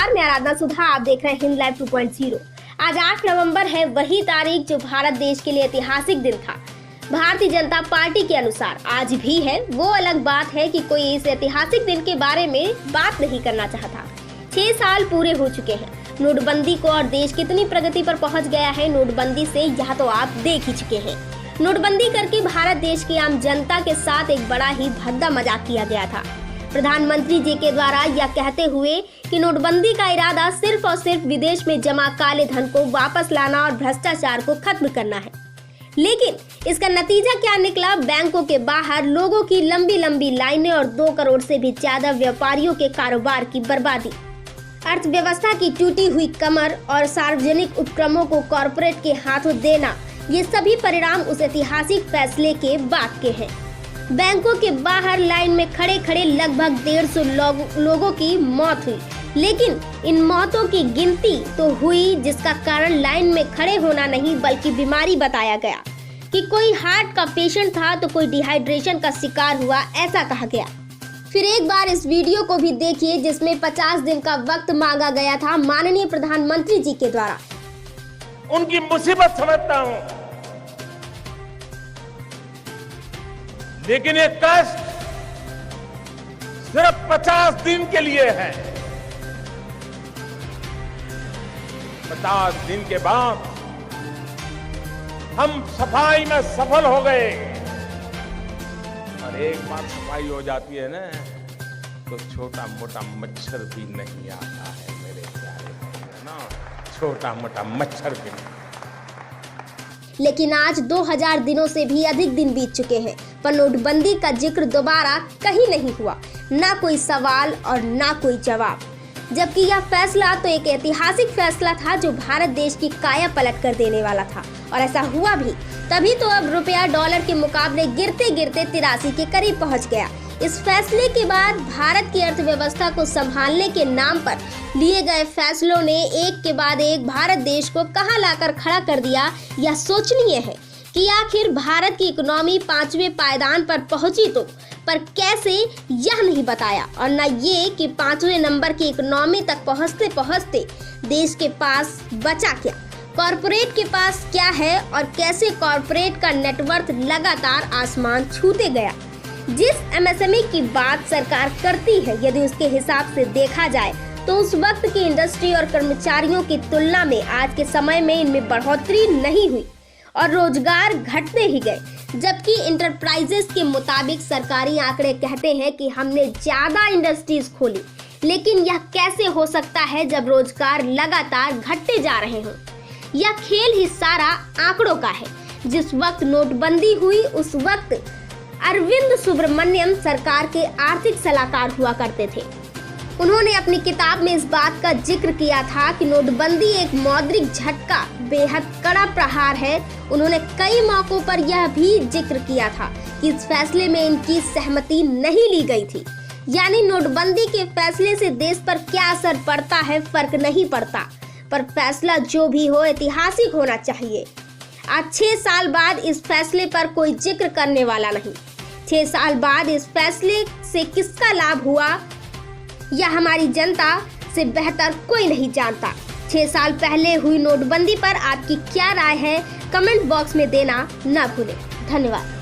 नमस्कार, मैं आराधना सुधा। आप देख रहे हैं हिंद लाइव 2.0। आज 8 नवंबर है वही तारीख जो भारत देश के लिए ऐतिहासिक दिन था। भारतीय जनता पार्टी के अनुसार आज भी है। वो अलग बात है कि कोई इस ऐतिहासिक दिन के बारे में बात नहीं करना चाहता। 6 साल पूरे हो चुके हैं नोटबंदी को और देश कितनी प्रगति पर पहुंच गया है नोटबंदी से, यह तो आप देख ही चुके हैं। नोटबंदी करके भारत देश की आम जनता के साथ एक बड़ा ही भद्दा मजाक किया गया था। प्रधानमंत्री जी के द्वारा यह कहते हुए कि नोटबंदी का इरादा सिर्फ और सिर्फ विदेश में जमा काले धन को वापस लाना और भ्रष्टाचार को खत्म करना है। लेकिन इसका नतीजा क्या निकला? बैंकों के बाहर लोगों की लंबी लंबी लाइनें और 2 करोड़ से भी ज्यादा व्यापारियों के कारोबार की बर्बादी, अर्थव्यवस्था की टूटी हुई कमर और सार्वजनिक उपक्रमों को कॉरपोरेट के हाथों देना, ये सभी परिणाम उस ऐतिहासिक फैसले के बाद के हैं। बैंकों के बाहर लाइन में खड़े खड़े लगभग 150 लोगों की मौत हुई, लेकिन इन मौतों की गिनती तो हुई जिसका कारण लाइन में खड़े होना नहीं बल्कि बीमारी बताया गया कि कोई हार्ट का पेशेंट था तो कोई डिहाइड्रेशन का शिकार हुआ, ऐसा कहा गया। फिर एक बार इस वीडियो को भी देखिए जिसमें 50 दिन का वक्त मांगा गया था माननीय प्रधानमंत्री जी के द्वारा। उनकी मुसीबत समझता हूं, लेकिन ये कष्ट सिर्फ 50 दिन के लिए है। 50 दिन के बाद हम सफाई में सफल हो गए। और एक बार सफाई हो जाती है ना तो छोटा मोटा मच्छर भी नहीं आता है मेरे प्यारे, है ना, छोटा मोटा मच्छर भी नहीं। लेकिन आज 2000 दिनों से भी अधिक दिन बीत चुके हैं पर नोटबंदी का जिक्र दोबारा कहीं नहीं हुआ, ना कोई सवाल और ना कोई जवाब। जबकि यह फैसला तो एक ऐतिहासिक फैसला था जो भारत देश की काया पलट कर देने वाला था और ऐसा हुआ भी। तभी तो अब रुपया डॉलर के मुकाबले गिरते गिरते 83 के करीब पहुंच गया। इस फैसले के बाद भारत की अर्थव्यवस्था को संभालने के नाम पर लिए गए फैसलों ने एक के बाद एक भारत देश को कहां लाकर खड़ा कर दिया। यह सोचनीय है कि आखिर भारत की इकोनॉमी 5वें पायदान पर पहुंची तो पर कैसे, यह नहीं बताया, और न ये कि 5वें नंबर की इकोनॉमी तक पहुंचते पहुंचते देश के पास बचा क्या, कॉरपोरेट के पास क्या है और कैसे कॉरपोरेट का नेटवर्थ लगातार आसमान छूते गया। जिस एमएसएमई की बात सरकार करती है, यदि उसके हिसाब से देखा जाए तो उस वक्त की इंडस्ट्री और कर्मचारियों की तुलना में आज के समय में इनमें बढ़ोतरी नहीं हुई और रोजगार घटते ही गए। जबकि इंटरप्राइजेस के मुताबिक सरकारी आंकड़े कहते हैं कि हमने ज्यादा इंडस्ट्रीज खोली, लेकिन यह कैसे हो सकता है जब रोजगार लगातार घटते जा रहे हों। यह खेल ही सारा आंकड़ों का है। जिस वक्त नोटबंदी हुई उस वक्त अरविंद सुब्रमण्यम सरकार के आर्थिक सलाहकार हुआ करते थे। उन्होंने अपनी किताब में इस बात का जिक्र किया था कि नोटबंदी एक मौद्रिक झटका, बेहद कड़ा प्रहार है। उन्होंने कई मौकों पर यह भी जिक्र किया था कि इस फैसले में इनकी सहमति नहीं ली गई थी। यानी नोटबंदी के फैसले से देश पर क्या असर पड़ता है फर्क नहीं पड़ता, पर फैसला जो भी हो ऐतिहासिक होना चाहिए। आज 6 साल बाद इस फैसले पर कोई जिक्र करने वाला नहीं। 6 साल बाद इस फैसले से किसका लाभ हुआ यह हमारी जनता से बेहतर कोई नहीं जानता। 6 साल पहले हुई नोटबंदी पर आपकी क्या राय है, कमेंट बॉक्स में देना ना भूलें। धन्यवाद।